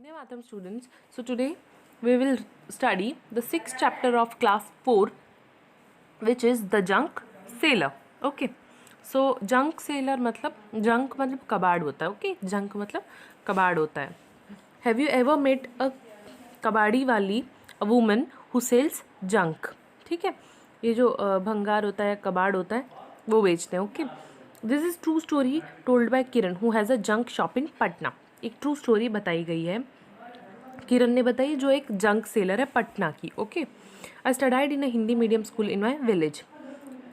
Vande Mataram students, so today we will study the sixth chapter of class 4, which is the junk sailor. Okay, so junk sailor मतलब junk मतलब कबाड़ होता है. Okay, junk मतलब कबाड़ होता है. Have you ever met a कबाड़ी वाली a woman who sells junk? ठीक है, ये जो भंगार होता है, कबाड़ होता है, वो बेचते हैं. Okay, this is true story told by Kiran who has a junk shop in Patna. एक ट्रू स्टोरी बताई गई है, किरण ने बताई, जो एक जंक सेलर है पटना की. Okay, I studied in a Hindi medium school in my village.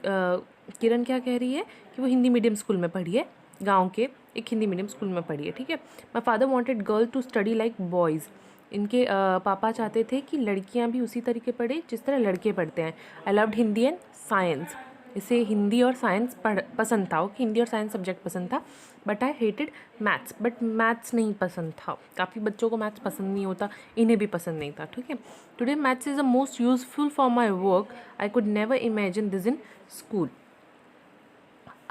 Kiran क्या कह रही है कि वो हिंदी मीडियम स्कूल में पढ़ी है, गांव के एक हिंदी मीडियम स्कूल में पढ़ी है. ठीक है, my father wanted girl to study like boys. इनके पापा चाहते थे कि लड़कियां भी उसी तरीके पढ़े जिस तरह लड़के पढ़ते हैं. I loved Hindi and science. इसे हिंदी और साइंस पसंद था. ओके, हिंदी और साइंस सब्जेक्ट पसंद था. But I hated maths. But maths नहीं पसंद था. काफ़ी बच्चों को मैथ्स पसंद नहीं होता, इन्हें भी पसंद नहीं था. ठीक है, today maths is the most useful for my work. I could never imagine this in school.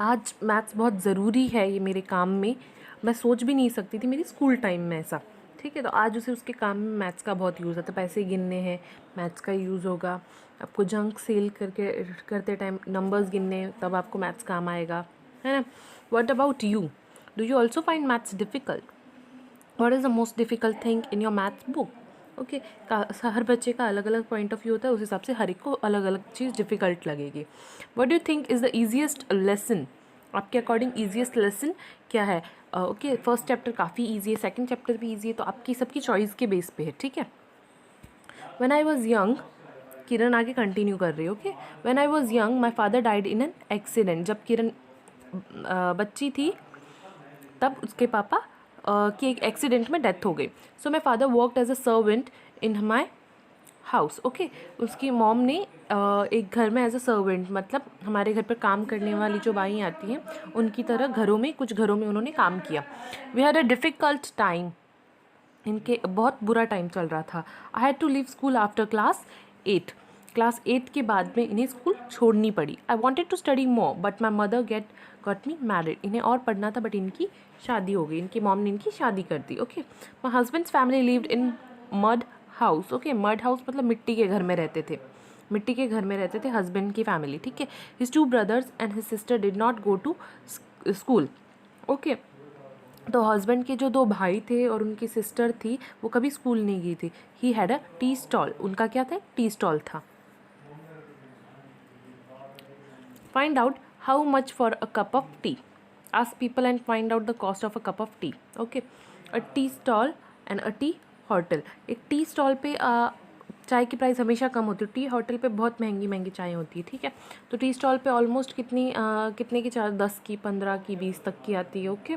आज मैथ्स बहुत ज़रूरी है ये मेरे काम में. मैं सोच भी नहीं सकती थी मेरी स्कूल टाइम में ऐसा. ठीक है, तो आज उसे उसके काम में मैथ्स का बहुत यूज़ होता है. पैसे गिनने हैं, मैथ्स का यूज़ होगा. आपको जंक सेल करते टाइम नंबर्स गिनने, तब आपको मैथ्स काम आएगा, है ना. What about you? Do you also find maths difficult? What is the most difficult thing in your maths book? Okay, हर बच्चे का अलग अलग पॉइंट ऑफ व्यू होता है, उस हिसाब से हर एक को अलग अलग चीज़ डिफ़िकल्ट लगेगी. What do you think is the easiest lesson? आपके अकॉर्डिंग ईजीएस्ट लेसन क्या है? ओके, फर्स्ट चैप्टर काफ़ी ईजी है, सेकंड चैप्टर भी ईजी है, तो आपकी सबकी चॉइस के बेस पे है. ठीक है. व्हेन आई वॉज यंग, किरण आगे कंटिन्यू कर रही है. Okay, when I was young my father died in an accident. जब किरण बच्ची थी तब उसके पापा की एक एक्सीडेंट में डेथ हो गई. So my father worked as a servant in my house. Okay, उसकी मॉम ने एक घर में एज अ सर्वेंट, मतलब हमारे घर पर काम करने वाली जो बाई आती हैं उनकी तरह घरों में, कुछ घरों में उन्होंने काम किया. We had a difficult time. इनके बहुत बुरा टाइम चल रहा था. I had to leave school after class 8. Class 8 के बाद में इन्हें स्कूल छोड़नी पड़ी. I wanted to study more but my mother got me married. इन्हें और पढ़ना था बट इनकी शादी हो गई. इनकी मॉम ने इनकी शादी कर दी. Okay, my husband's family lived in mud house. Okay, mud house मतलब मिट्टी के घर में रहते थे. मिट्टी के घर में रहते थे हस्बैंड की फैमिली. ठीक है. His 2 brothers and his sister did not go to school. Okay, तो हस्बैंड के जो 2 भाई थे और उनकी सिस्टर थी, वो कभी स्कूल नहीं गई थी. He had a tea stall. उनका क्या था? टी स्टॉल था. Find out how much for a cup of T. Ask people and find out the cost of a cup of T. Okay, a tea stall and a T hotel. एक tea stall पे चाय की price हमेशा कम होती है. T hotel पे बहुत महंगी महंगी चाय होती है. ठीक है, तो टी स्टॉल पे ऑलमोस्ट कितने की चाय? 10 की, 15 की, 20 तक की आती है. ओके,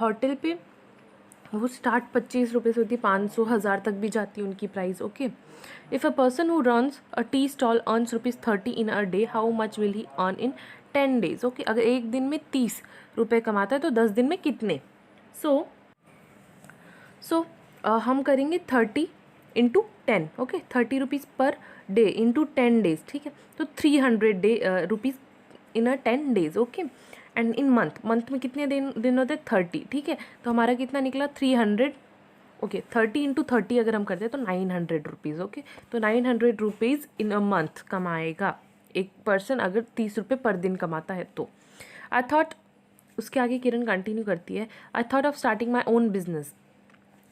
होटल पे वो स्टार्ट 25 रुपये से होती है, 500 1000 तक भी जाती है उनकी price. Okay, if a person who runs a tea stall earns ₹30 in a day, how much will he earn in 10 days? Okay, अगर एक दिन में 30 रुपये कमाता है तो 10 दिन में कितने? सो हम करेंगे 30 into 10. Okay, 30 rupees per day into 10 days. ठीक है, तो 300 rupees in a 10 days. Okay, and in month में कितने दिन होते हैं? 30. ठीक है, तो हमारा कितना निकला? 300. ओके, 30 इंटू 30 अगर हम करते हैं तो 900 रुपीज़. ओके, तो 900 रुपीज़ इन अ मंथ कमाएगा एक पर्सन अगर 30 रुपये पर दिन कमाता है तो. आई थॉट, उसके आगे किरण कंटिन्यू करती है, I thought of starting my own business.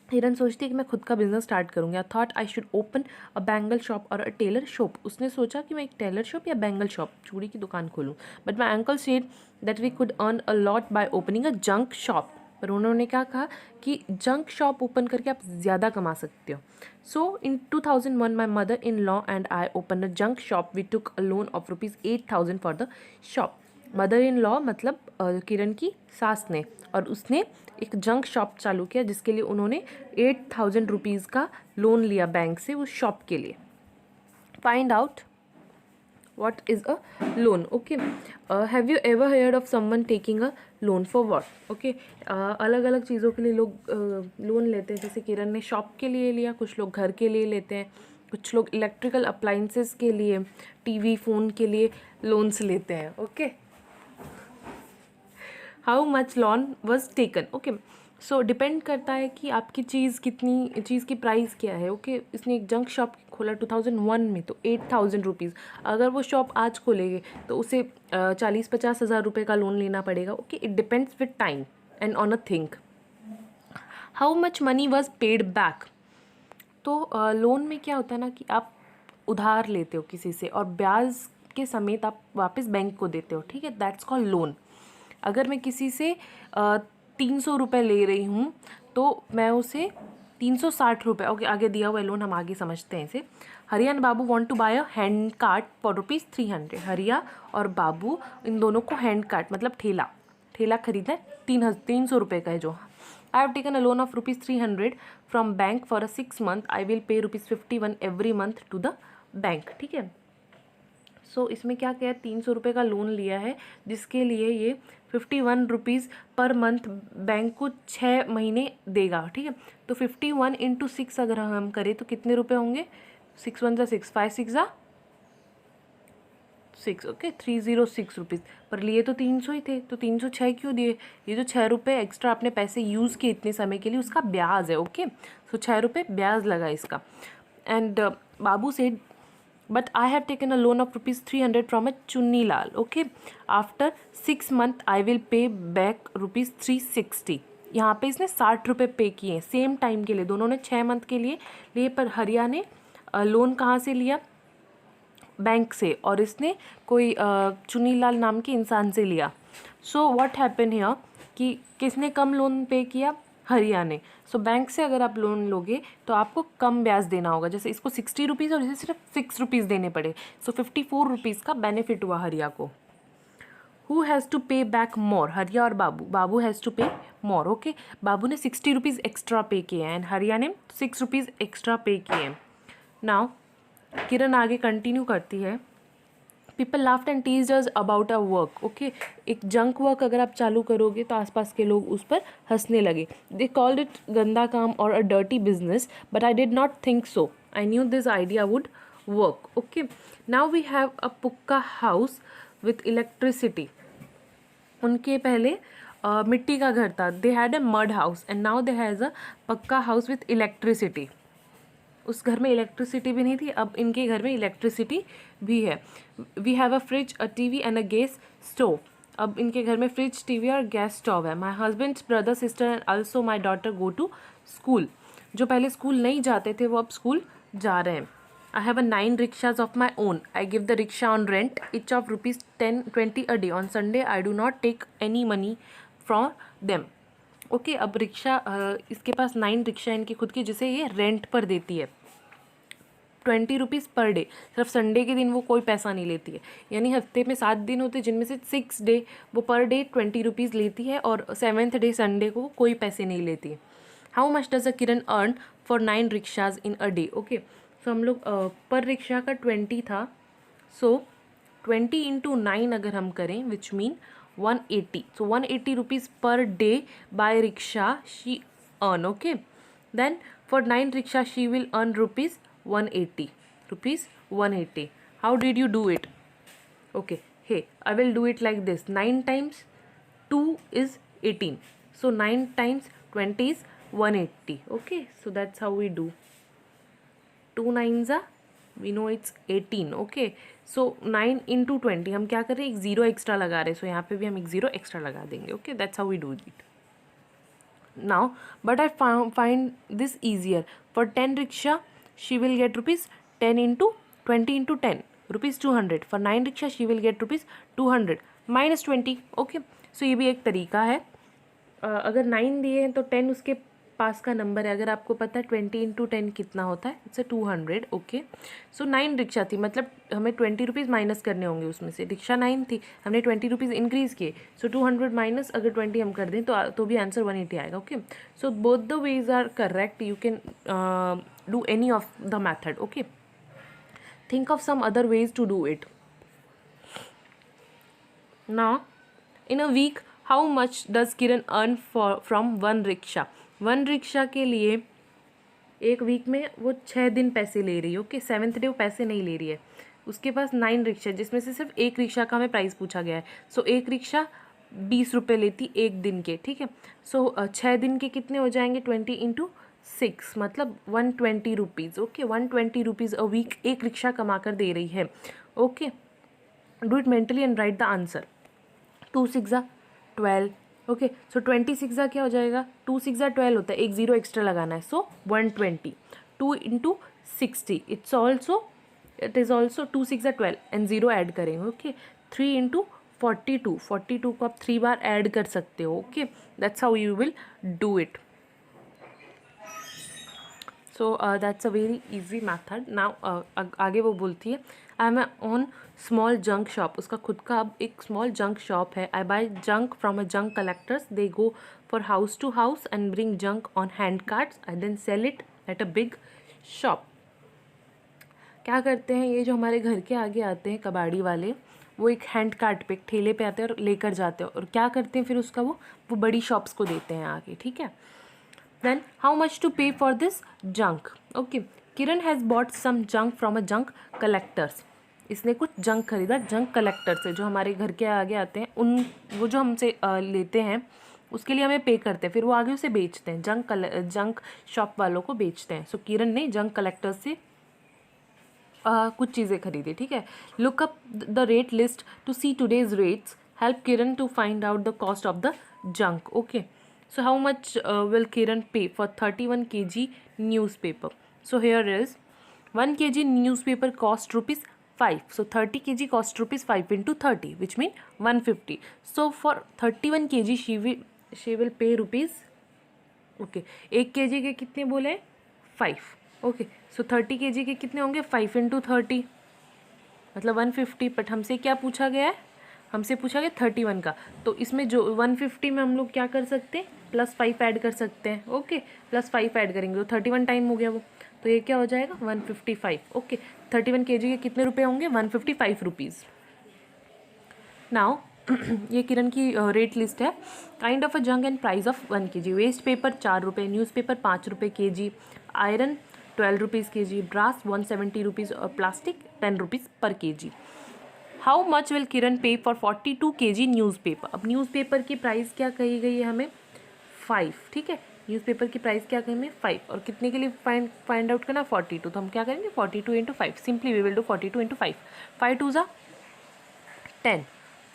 हिरन सोचती है कि मैं खुद का बिजनेस स्टार्ट करूँगी. I thought I should open a bangle shop और अ टेलर शॉप. उसने सोचा कि मैं एक टेलर शॉप या बैंगल शॉप, चूड़ी की दुकान खोलूँ. But my uncle said that we could earn a lot by opening a junk shop. पर उन्होंने क्या कहा कि जंक शॉप ओपन करके आप ज़्यादा कमा सकते हो. So in 2001 my mother in law and I open a junk shop. We took a loan of ₹8,000 for the shop. Mother in law मतलब किरण की सास ने, और उसने एक जंक शॉप चालू किया जिसके लिए उन्होंने 8,000 रुपीज़ का लोन लिया बैंक से उस शॉप के लिए. Find out what is a loan. Okay, have you ever heard of someone taking a loan for what? Okay, अलग अलग चीज़ों के लिए लोग लोन लेते हैं. जैसे किरण ने शॉप के लिए लिया, कुछ लोग घर के लिए लेते हैं, कुछ लोग इलेक्ट्रिकल अप्लाइंसेस के लिए, टीवी फ़ोन के लिए लोन्स लेते हैं. Okay, how much loan was taken. Okay, so depend करता है कि आपकी चीज़ की प्राइस क्या है। ओके इसने एक जंक शॉप खोला 2001 में तो 8,000 रुपीज़। अगर वो शॉप आज खोलेंगे तो उसे 40-50 हज़ार रुपये का लोन लेना पड़ेगा। Okay it depends with time and on a think. How much money was paid back. तो लोन में क्या होता है ना कि आप उधार लेते हो किसी से और ब्याज के समेत आप वापस बैंक को देते हो, ठीक है, दैट्स कॉल्ड लोन। अगर मैं किसी से 300 रुपये ले रही हूँ तो मैं उसे 360 रुपये, ओके आगे दिया हुआ है लोन, हम आगे समझते हैं इसे। Hariya and Babu want to buy a hand cart for ₹300। Hariya और बाबू इन दोनों को हैंड कार्ट मतलब ठेला खरीदना है, 300 रुपये का है जो। I have taken a loan of ₹300 from bank for a 6 month. I will pay ₹51 every month to the bank। ठीक है, सो इसमें क्या क्या है, 300 रुपये का लोन लिया है जिसके लिए ये 51 रुपीज़ पर मंथ बैंक को 6 महीने देगा। ठीक है, तो 51 इंटू 6 अगर हम करें तो कितने रुपए होंगे, 6 1 6 5 6 6, ओके 306 रुपीज़। पर लिए तो 300 ही थे तो 306 क्यों दिए, ये जो 6 रुपये एक्स्ट्रा आपने पैसे यूज़ किए इतने समय के लिए उसका ब्याज है। ओके सो 6 रुपये ब्याज लगा इसका। एंड बाबू से but I have taken a loan of ₹300 from a Chunni Lal. Okay after 6 month I will pay back ₹360। यहाँ पे इसने 60 रुपये पे किए हैं सेम टाइम के लिए, दोनों ने 6 मंथ के लिए पर हरिया ने लोन कहाँ से लिया, बैंक से, और इसने कोई चुनीलाल नाम के इंसान से लिया। सो व्हाट हैपन हियर कि किसने कम लोन पे किया, हरिया ने। सो बैंक से अगर आप लोन लोगे तो आपको कम ब्याज देना होगा, जैसे इसको 60 रुपीज़ और इसे सिर्फ 6 रुपीज़ देने पड़े। सो 54 रुपीज़ का बेनिफिट हुआ हरिया को। हु हैज़ टू पे बैक मोर, हरिया और बाबू। बाबू हैज़ टू पे मोर। ओके बाबू ने 60 रुपीज़ एक्स्ट्रा पे किए हैं एंड हरिया ने 6 रुपीज़ एक्स्ट्रा पे किए हैं। नाउ किरण आगे कंटिन्यू करती है, people laughed and teased us about a work. Okay एक जंक वर्क अगर आप चालू करोगे तो आसपास के लोग उस पर हंसने लगे। दे कॉल्ड इट गंदा काम और a dirty business but I did not think so, I knew this idea would work. Okay now we have a pukka house with electricity. उनके पहले मिट्टी का घर था, they had a mud house and now they has a pukka house with electricity. उस घर में electricity भी नहीं थी, अब इनके घर में इलेक्ट्रिसिटी भी है। We have a fridge, a TV and a gas stove. अब इनके घर में फ्रिज, टीवी और गैस स्टोव है। My husband's brother sister and also my daughter go to school. जो पहले स्कूल नहीं जाते थे वो अब स्कूल जा रहे हैं। I have a 9 rickshaws of my own. I give the rickshaw on rent each of ₹10-20 a day. On Sunday I do not take any money from them. Okay अब रिक्शा इसके पास 9 रिक्शा इनकी खुद की जिसे ये रेंट पर देती है, 20 रुपीज़ पर डे। सिर्फ संडे के दिन वो कोई पैसा नहीं लेती है, यानी हफ्ते में 7 दिन होते हैं जिनमें से 6 डे वो पर डे 20 रुपीज़ लेती है और 7th डे संडे को कोई पैसे नहीं लेती है। How much does a Kiran earn for 9 rickshaws in a day. Okay so हम लोग पर रिक्शा का 20 था, सो 20 इंटू 9 अगर हम करें which mean 180, so 180 rupees per day by rickshaw she earn. Okay then for 9 rickshaw she will earn ₹180. ₹180. How did you do it? Okay, hey, I will do it like this. 9 times 2 is 18. So 9 times 20 is 180. Okay, so that's how we do. 2 9s are, we know it's 18. Okay, so 9 into 20 हम क्या कर रहे हैं, एक 0 extra लगा रहे हैं, so यहाँ पे भी हम एक 0 एक्स्ट्रा लगा देंगे. Okay, that's how we do it. Now but I find this easier. For 10 rickshaw she will get ₹10 into 20 into 10 ₹200. For 9 rickshaw she will get ₹200 minus 20. Okay, so ये भी एक तरीका है। अगर 9 दिए हैं तो 10 उसके पास का नंबर है, अगर आपको पता है 20 into 10 कितना होता है, इट्स 200. ओके सो 9 रिक्शा थी, मतलब हमें 20 रुपीज़ माइनस करने होंगे उसमें से। रिक्शा 9 थी, हमने 20 रुपीज़ इंक्रीज़ किए, सो 200 माइनस अगर 20 हम कर दें तो भी आंसर 180 आएगा। Okay so both the ways are correct, you can do any of the method. Okay think of some other ways to do it. Now in a week how much does Kiran earn from 1 rickshaw. 1 rickshaw के लिए एक week में वो 6 दिन पैसे ले रही है। ओके 7th डे वो पैसे नहीं ले रही है। उसके पास 9 रिक्शा जिसमें से सिर्फ एक रिक्शा का हमें प्राइस पूछा गया है, सो एक रिक्शा ₹20 लेती एक दिन के, ठीक है। सो 6 दिन के कितने हो जाएंगे, 20 इंटू 6 मतलब 120 rupees. Okay, 120 rupees a week एक रिक्शा कमा कर दे रही है। Okay, do it mentally and write the answer. 2 6 12। Okay, so 26 क्या हो जाएगा, 2 6 12 होता है, एक ज़ीरो एक्स्ट्रा लगाना है, सो 120। 2 into 60 it is also 2 6 12 and zero add करेंगे। ओके, 3 इंटू 42, 42 को आप 3 बार ऐड कर सकते हो। Okay, that's how you will do it. So that's a very easy method. Now आगे वो बोलती है I am on small junk shop, उसका खुद का अब एक स्मॉल जंक शॉप है। I buy junk from a junk collectors, they go for house to house and bring junk on hand carts, I then sell it at a big shop. क्या करते हैं, ये जो हमारे घर के आगे आते हैं कबाड़ी वाले, वो एक हैंड कार्ट पे, एक ठेले पे आते हैं और लेकर जाते हैं, और क्या करते हैं फिर उसका वो बड़ी शॉप्स को देते हैं आगे, ठीक है। Then how much to pay for this junk? Okay, Kiran has bought some junk from a junk collectors. इसने कुछ जंक खरीदा जंक कलेक्टर से, जो हमारे घर के आगे आते हैं, वो जो हमसे लेते हैं उसके लिए हमें पे करते हैं, फिर वो आगे उसे बेचते हैं, जंक शॉप वालों को बेचते हैं। सो किरण ने जंक कलेक्टर से कुछ चीज़ें खरीदी, ठीक है। Look up the rate list to see today's rates, help Kiran to find out the cost of the junk. Okay, so how much will Kiran pay for 31 kg newspaper? So here is 1 kg newspaper cost rupees 5, so 30 kg cost rupees 5 into 30, which mean 150. So for 31 kg she will pay rupees, okay, 1 kg के कितने बोले, 5। Okay, सो 30 kg के कितने होंगे, 5 into 30 मतलब 150। But हमसे क्या पूछा गया है, हमसे पूछा गया 31 का, तो इसमें जो 150 में हम लोग क्या कर सकते हैं, +5 ऐड कर सकते हैं। ओके, +5 ऐड करेंगे तो 31 टाइम हो गया वो, तो ये क्या हो जाएगा 155। ओके, 31 kg के कितने रुपए होंगे, 155 रुपीज़। नाउ ये किरण की रेट लिस्ट है। Kind of a junk and price of 1 kg, waste paper 4 रुपये, न्यूज़पेपर 5 रुपये kg, iron 12 rupees kg, brass 170 rupees और plastic 10 rupees per kg। How much will Kiran pay for 42 kg newspaper? अब newspaper की price क्या कही गई है हमें, 5, ठीक है। न्यूज़पेपर की प्राइस क्या कही हमें, 5, और कितने के लिए फाइंड आउट करना, 42, तो हम क्या करेंगे 42 into 5, simply we will do 42 into 5। 5 2 ज़ा 10,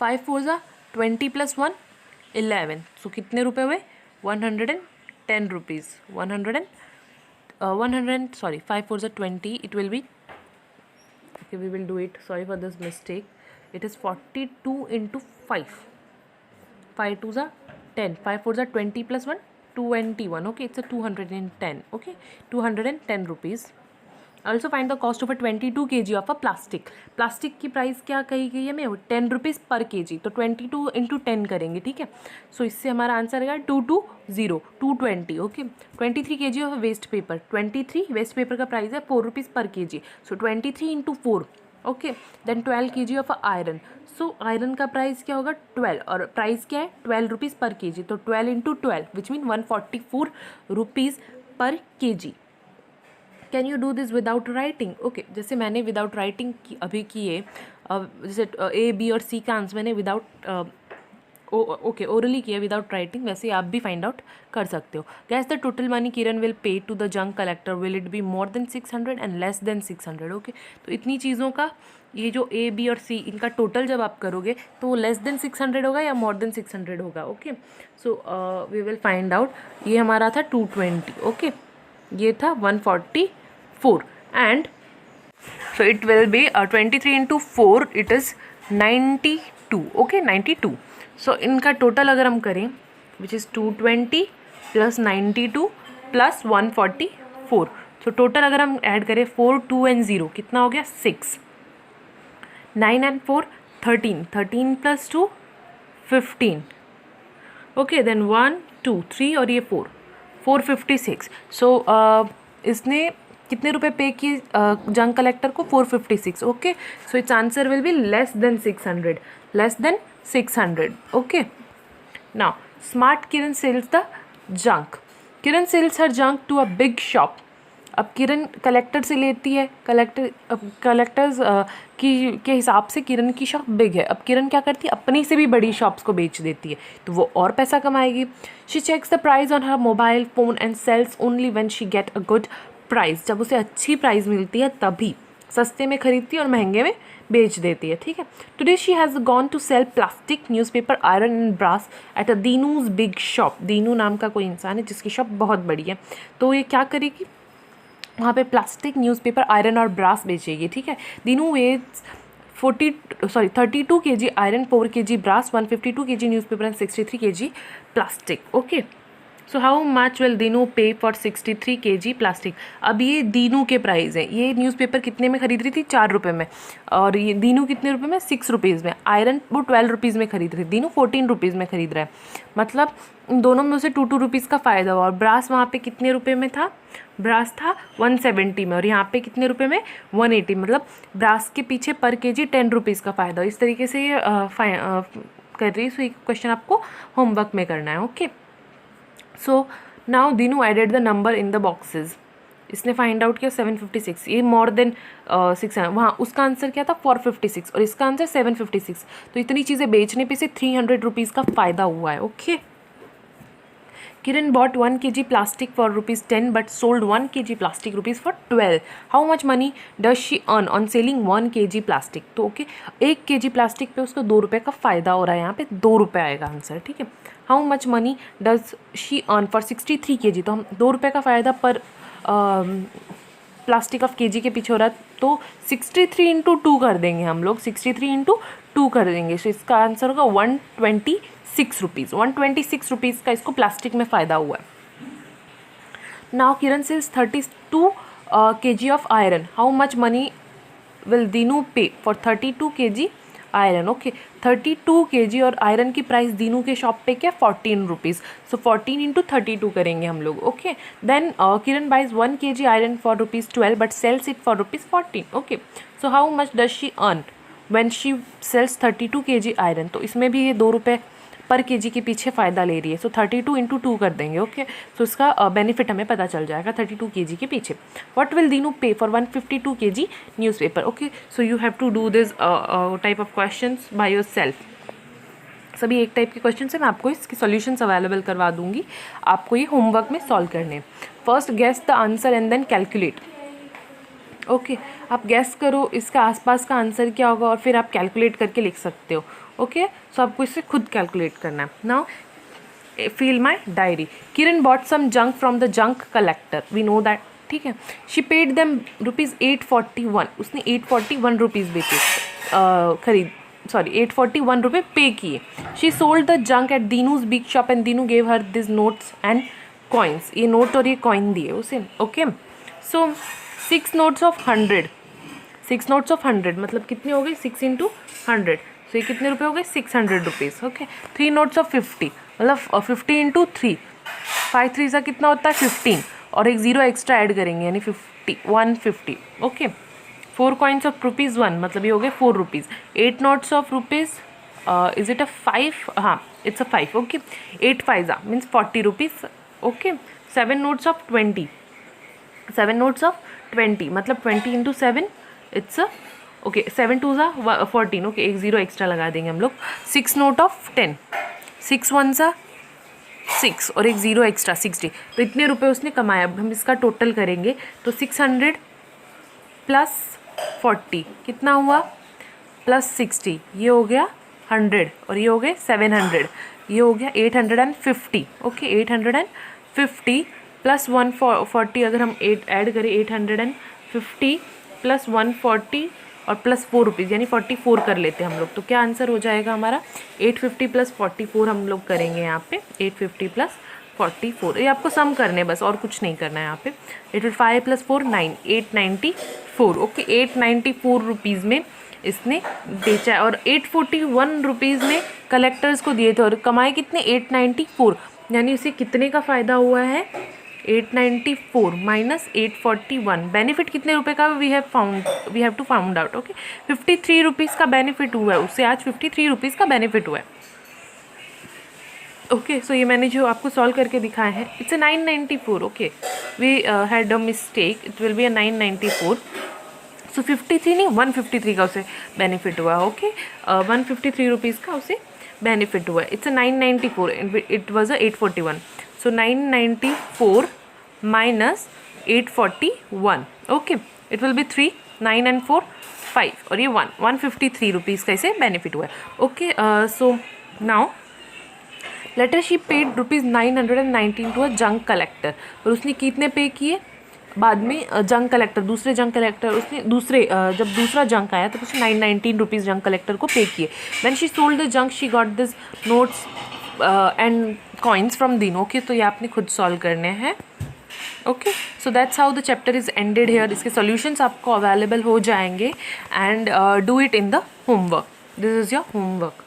5 4 ज़ा 20 + 1 11, सो कितने रुपए हुए, 110 रुपीज़। 5 4 ज़ा 20, it will B, okay, we will do it, sorry for this mistake, it is 42 into 5, 5 2 ज़ा 10, 5 4 ज़ा 20 + 1 21, okay, it's a 210, okay, 210 rupees। also find the cost of a 22 kg of a plastic की price क्या कही गई है हमें, 10 rupees per kg, तो 22 into 10 करेंगे, ठीक है। सो इससे हमारा आंसर आएगा 220, okay. 23 kg of waste paper, 23 waste paper का प्राइस है 4 rupees per kg, so 23 into 4, okay. Then 12 kg of iron, so iron का प्राइस क्या होगा 12, और प्राइस क्या है 12 रुपीज़ पर kg, तो 12 into 12 which mean 144 rupees per kg। Can you do this without writing? Okay, जैसे मैंने विदाउट राइटिंग अभी किए, जैसे A B और C का आंसर मैंने विदाउट ओके ओरली किया विदाउट राइटिंग, वैसे आप भी फाइंड आउट कर सकते हो। Guess the total money Kiran will pay to the junk collector, will it be more than 600 and less than 600? Okay, तो इतनी चीज़ों का ये जो A B और C इनका टोटल जब आप करोगे तो वो लेस देन 600 होगा या मोर देन 600 होगा। Okay, so we will find out. ये हमारा था 220, ओके, ये था 144 and so it will be 23 into 4, it is 92, okay, 92। so इनका टोटल अगर हम करें which is 220 plus 92 plus 144, so total अगर हम ऐड करें 4 2 and 0 कितना हो गया 6, 9 and 4 13, 13 plus 2 15, okay, then 1 2 3 और ये 4 456। so इसने कितने रुपए पे किए जंक कलेक्टर को, 456, okay. So its answer will be less than 600, less than 600, okay. Now smart Kiran sells the junk, Kiran sells her junk to a big shop अब किरण कलेक्टर से लेती है, कलेक्टर्स के हिसाब से किरण की शॉप बिग है। अब किरण क्या करती है, अपनी से भी बड़ी शॉप्स को बेच देती है, तो वो और पैसा कमाएगी। She checks the price on her mobile phone and sells only when she get a good price. जब उसे अच्छी प्राइस मिलती है तभी सस्ते में खरीदती है और महंगे में बेच देती है, ठीक है। Today she has gone to sell plastic newspaper iron and brass at a Dinu's big shop. Dinu नाम का कोई इंसान है जिसकी शॉप बहुत बड़ी है, तो ये क्या करेगी, वहाँ पे प्लास्टिक न्यूज़पेपर आयरन और ब्रास बेचेगी, ठीक है। Dinu weighs 32 kg iron, 4 kg brass, 152 kg newspaper and 63 kg plastic. Okay, so how much will Dinu pay for 63 kg plastic. अब ये दीनू के प्राइस है। ये न्यूज़पेपर कितने में खरीद रही थी, 4 रुपये में, और ये दीनू कितने रुपए में, 6 रुपीज़ में। आयरन वो 12 रुपीज़ में खरीद रही थी, दीनू 14 रुपीज़ में खरीद रहा है। मतलब इन दोनों में उसे 2 रुपीज़ का फ़ायदा हुआ। और ब्रास वहाँ पे कितने रुपए में था, ब्रास था 170 में, और यहाँ पे कितने रुपए में, 180। मतलब ब्रास के पीछे पर केजी 10 रुपीज़ का फ़ायदा। इस तरीके से ये कर रही है। सो ये क्वेश्चन आपको होमवर्क में करना है। Okay, so now Dinu added the number in the boxes. इसने फाइंड आउट किया 756, ये मोर देन 6 है। वहाँ उसका आंसर क्या था 456 और इसका आंसर 756। तो इतनी चीज़ें बेचने पे से 300 रुपीज़ का फ़ायदा हुआ है। Okay, Kiran bought 1 kg plastic for ₹10 but sold 1 kg plastic for ₹12. How much money does she earn on selling 1 kg plastic? तो ओके, 1 kg प्लास्टिक पे उसको 2 रुपये का फ़ायदा हो रहा है, यहाँ पे 2 रुपये आएगा आंसर, ठीक है। How much money does she earn for 63 kg, तो हम 2 रुपये का फ़ायदा पर प्लास्टिक ऑफ केजी के पीछे हो रहा है, तो 63 इंटू 2 कर देंगे हम लोग, 63 इंटू 2 कर देंगे। तो इसका आंसर होगा 126 रुपीज़। 126 रुपीज़ का इसको प्लास्टिक में फ़ायदा हुआ है। Now Kiran sells 32 kg of iron. How much money will Dinu pay for 32 kg iron. Okay, 32 kg और आयरन की प्राइस दीनू के शॉप पे क्या, 14 रुपीज़। सो 14 इंटू 32 करेंगे हम लोग। Okay, then Kiran buys 1 kg iron for ₹12 but sells it for ₹14। Okay, so how much does she earn when she sells 32 kg iron. तो इसमें भी ये 2 रुपये पर केजी के पीछे फ़ायदा ले रही है। सो 32 इंटू 2 कर देंगे। ओके, सो इसका बेनिफिट हमें पता चल जाएगा 32 kg के पीछे। What will Dinu pay for 152 kg newspaper. Okay, so you have to do this type of questions by yourself. सभी एक टाइप के क्वेश्चन है, मैं आपको इसके सॉल्यूशंस अवेलेबल करवा दूंगी, आपको ये होमवर्क में सॉल्व करने। First guess the answer and then calculate. Okay, आप गैस करो इसका आसपास का आंसर क्या होगा और फिर आप कैलकुलेट करके लिख सकते हो। ओके, सो आपको इससे खुद कैलकुलेट करना है। Now fill my diary. Kiran bought some junk from the junk collector, we know that, ठीक है। शी पेड देम ₹841, उसने 841 रुपीज़ बेचे, खरीद 841 रुपये पे किए। She sold the junk at Dinu's big shop and Dinu gave her this notes and coins. ये note और ये कॉइन दिए उसे। Okay, so 6 notes of 100, 6 notes of 100 मतलब कितने हो गए, 6 इंटू 100, तो ये कितने रुपए हो गए, 600 रुपीज़। ओके, 3 notes of 50 मतलब 50 इंटू 3, 5 3 सा कितना होता है 15, और एक ज़ीरो एक्स्ट्रा ऐड करेंगे यानी 150। ओके, 4 coins of ₹1 मतलब ये हो गए 4 rupees. 8 notes of rupees, is it a 5, हाँ it's a 5। Okay, 8 5 means 40 rupees. Okay, 7 notes of 20, 7 notes of 20 मतलब 20 इंटू 7 इट्स ओके, 7 2 14। ओके, एक ज़ीरो एक्स्ट्रा लगा देंगे हम लोग। 6 note of 10, 6 1 6 और एक ज़ीरो एक्स्ट्रा 60। तो इतने रुपए उसने कमाया। अब हम इसका टोटल करेंगे तो 600 प्लस 40 कितना हुआ, प्लस 60, ये हो गया 100 और ये हो गए 700, ये हो गया 850। ओके, 850 प्लस 140, अगर हम 8 ऐड करें 850 प्लस 140 और प्लस 4 रुपीज़ यानी 44 कर लेते हैं हम लोग। तो क्या आंसर हो जाएगा हमारा, 850 प्लस 44 हम लोग करेंगे यहाँ पे, 850 प्लस 44। ये आपको सम करने बस, और कुछ नहीं करना है यहाँ पे। 855 प्लस 4 9, 894। ओके, 894 रुपीज़ में इसने बेचा है और 841 रुपीज़ में कलेक्टर्स को दिए थे और कमाए कितने, 894, यानी उसे कितने का फ़ायदा हुआ है, 894 माइनस 841। बेनिफिट कितने रुपए का we have to found out. Okay, 53 rupees का बेनिफिट हुआ है उससे, आज 53 रुपीज़ का बेनिफिट हुआ है। ओके, सो ये मैंने जो आपको सॉल्व करके दिखाया है, it's 994। Okay, we had a mistake, it will be a 994. So 53 नहीं 153 का उसे बेनिफिट हुआ. ओके 153 रुपीज़ का उसे बेनिफिट हुआ. It's a 994, it was a 841. So 994 minus 841. Okay it will B 3, 9 and 4 5 और ये 153 रुपीज़ का इसे बेनिफिट हुआ है. Okay so now later she paid ₹919 to a junk collector. और उसने कितने पे किए बाद में? जंक कलेक्टर, दूसरे जंक कलेक्टर, उसने जब दूसरा जंक आया तो उसने 919 रुपीज़ जंक कलेक्टर को पे किए. When she sold the junk she got this notes and coins from them. Okay तो ये आपने खुद सॉल्व करने हैं. Okay so that's how the chapter is ended here. इसके सॉल्यूशंस आपको अवेलेबल हो जाएंगे and do it in the homework. This is your homework.